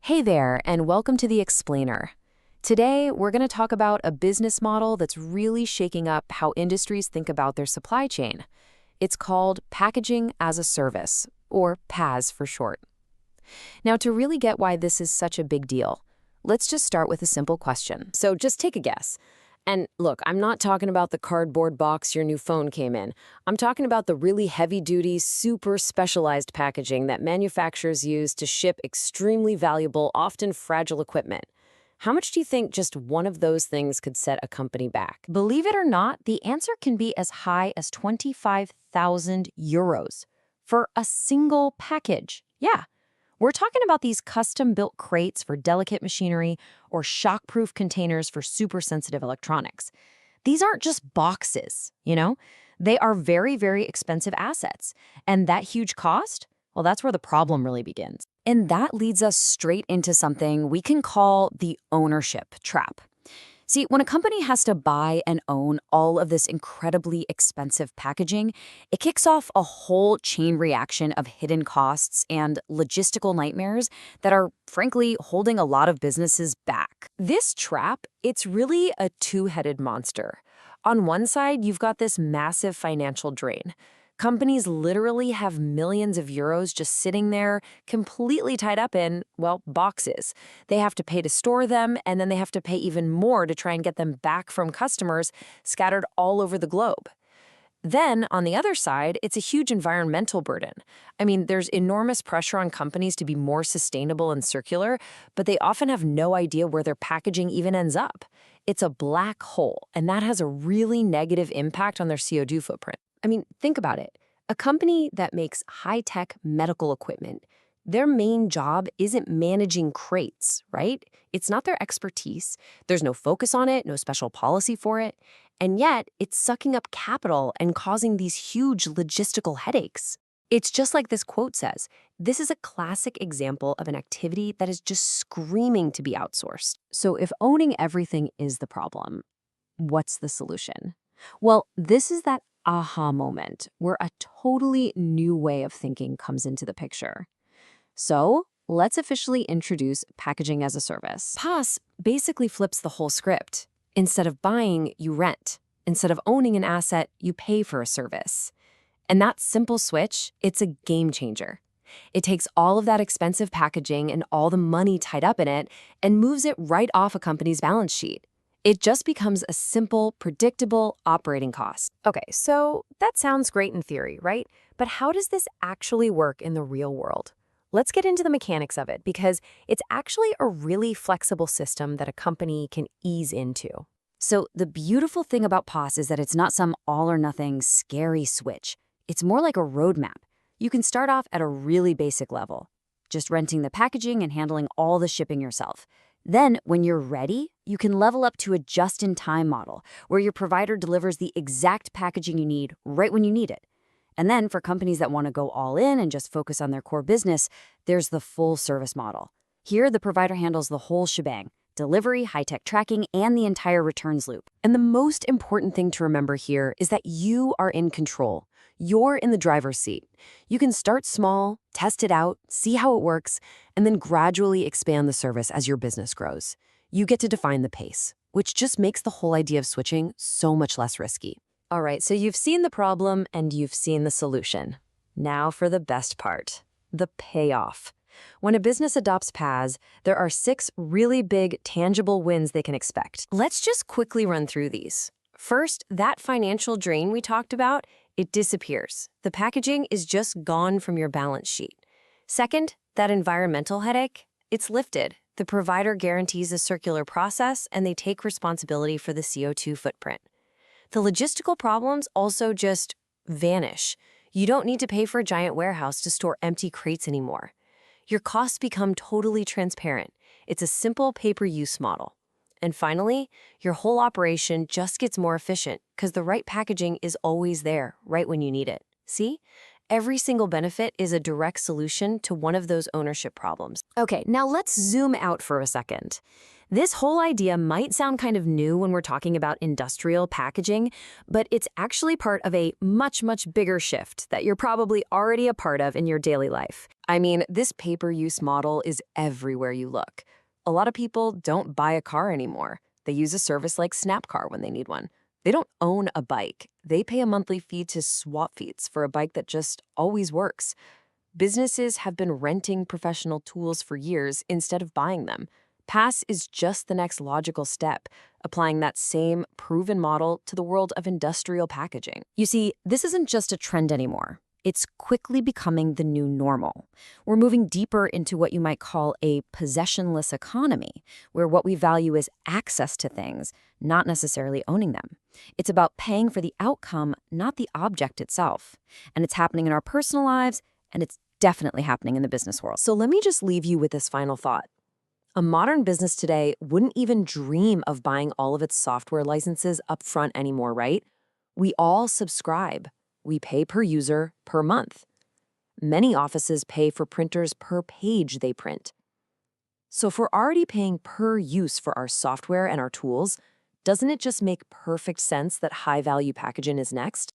Hey there, and welcome to The Explainer. Today, we're going to talk about a business model that's really shaking up how industries think about their supply chain. It's called Packaging as a Service, or PaaS for short. Now, to really get why this is such a big deal, let's just start with a simple question. So just take a guess. And look, I'm not talking about the cardboard box your new phone came in. I'm talking about the really heavy-duty, super specialized packaging that manufacturers use to ship extremely valuable, often fragile equipment. How much do you think just one of those things could set a company back? Believe it or not, the answer can be as high as 25,000 euros for a single package. Yeah. We're talking about these custom-built crates for delicate machinery or shockproof containers for super-sensitive electronics. These aren't just boxes, They are very, very expensive assets. And that huge cost, well, that's where the problem really begins. And that leads us straight into something we can call the ownership trap. See, when a company has to buy and own all of this incredibly expensive packaging, it kicks off a whole chain reaction of hidden costs and logistical nightmares that are, frankly, holding a lot of businesses back. This trap, it's really a two-headed monster. On one side, you've got this massive financial drain. Companies literally have millions of euros just sitting there, completely tied up in, well, boxes. They have to pay to store them, and then they have to pay even more to try and get them back from customers scattered all over the globe. Then, on the other side, it's a huge environmental burden. I mean, there's enormous pressure on companies to be more sustainable and circular, but they often have no idea where their packaging even ends up. It's a black hole, and that has a really negative impact on their CO₂ footprint. I mean, think about it. A company that makes high-tech medical equipment, their main job isn't managing crates, right? It's not their expertise. There's no focus on it, no special policy for it. And yet, it's sucking up capital and causing these huge logistical headaches. It's just like this quote says, this is a classic example of an activity that is just screaming to be outsourced. So if owning everything is the problem, what's the solution? Well, this is that aha moment where a totally new way of thinking comes into the picture. So let's officially introduce packaging as a service. PaaS basically flips the whole script. Instead of buying, you rent. Instead of owning an asset, you pay for a service. And that simple switch, it's a game changer. It takes all of that expensive packaging and all the money tied up in it and moves it right off a company's balance sheet. It just becomes a simple, predictable operating cost. Okay, so that sounds great in theory, right? But how does this actually work in the real world? Let's get into the mechanics of it because it's actually a really flexible system that a company can ease into. So the beautiful thing about PaaS is that it's not some all-or-nothing scary switch. It's more like a roadmap. You can start off at a really basic level, just renting the packaging and handling all the shipping yourself. Then, when you're ready, you can level up to a just-in-time model, where your provider delivers the exact packaging you need right when you need it. And then, for companies that want to go all in and just focus on their core business, there's the full-service model. Here, the provider handles the whole shebang: delivery, high-tech tracking, and the entire returns loop. And the most important thing to remember here is that you are in control. You're in the driver's seat. You can start small, test it out, see how it works, and then gradually expand the service as your business grows. You get to define the pace, which just makes the whole idea of switching so much less risky. All right, so you've seen the problem and you've seen the solution. Now for the best part, the payoff. When a business adopts PaaS, there are 6 really big, tangible wins they can expect. Let's just quickly run through these. First, that financial drain we talked about, it disappears. The packaging is just gone from your balance sheet. Second, that environmental headache, it's lifted. The provider guarantees a circular process, and they take responsibility for the CO₂ footprint. The logistical problems also just vanish. You don't need to pay for a giant warehouse to store empty crates anymore. Your costs become totally transparent. It's a simple pay-per-use model. And finally, your whole operation just gets more efficient because the right packaging is always there, right when you need it. See? Every single benefit is a direct solution to one of those ownership problems. Okay, now let's zoom out for a second. This whole idea might sound kind of new when we're talking about industrial packaging, but it's actually part of a much, much bigger shift that you're probably already a part of in your daily life. I mean, this pay-per-use model is everywhere you look. A lot of people don't buy a car anymore. They use a service like Snapcar when they need one. They don't own a bike. They pay a monthly fee to swap feet for a bike that just always works. Businesses have been renting professional tools for years instead of buying them. PaaS is just the next logical step, applying that same proven model to the world of industrial packaging. You see, this isn't just a trend anymore. It's quickly becoming the new normal. We're moving deeper into what you might call a possessionless economy, where what we value is access to things, not necessarily owning them. It's about paying for the outcome, not the object itself. And it's happening in our personal lives, and it's definitely happening in the business world. So let me just leave you with this final thought. A modern business today wouldn't even dream of buying all of its software licenses upfront anymore, right? We all subscribe. We pay per user per month. Many offices pay for printers per page they print. So if we're already paying per use for our software and our tools, doesn't it just make perfect sense that high-value packaging is next?